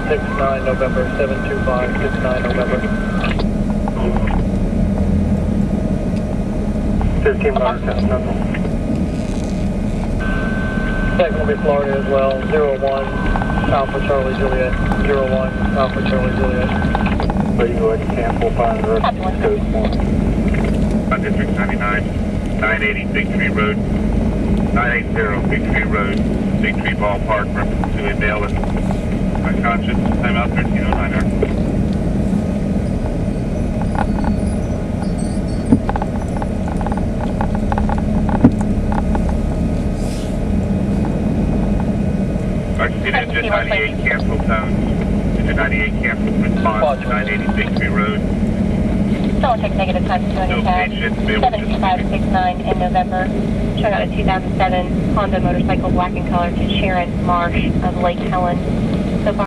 69 November, 72569 November. 15 miles, nothing. Second will be Florida as well, 01 Alpha Charlie Juliet, 01 Alpha Charlie Juliet. So you go ahead and cancel, find the rest of code 1. District 99, 980 Big Tree Road, 980 Big Tree Road, Big Tree Ballpark, reference to a male and unconscious, timeout 1309er. Engine 98 cancel tones. Engine 98 cancel response to 980 Big Tree Road. Still take negative time to No ahead. patient, 7569 in November. Showing out a 2007 Honda motorcycle black in color to Sharon Marsh of Lake Helen.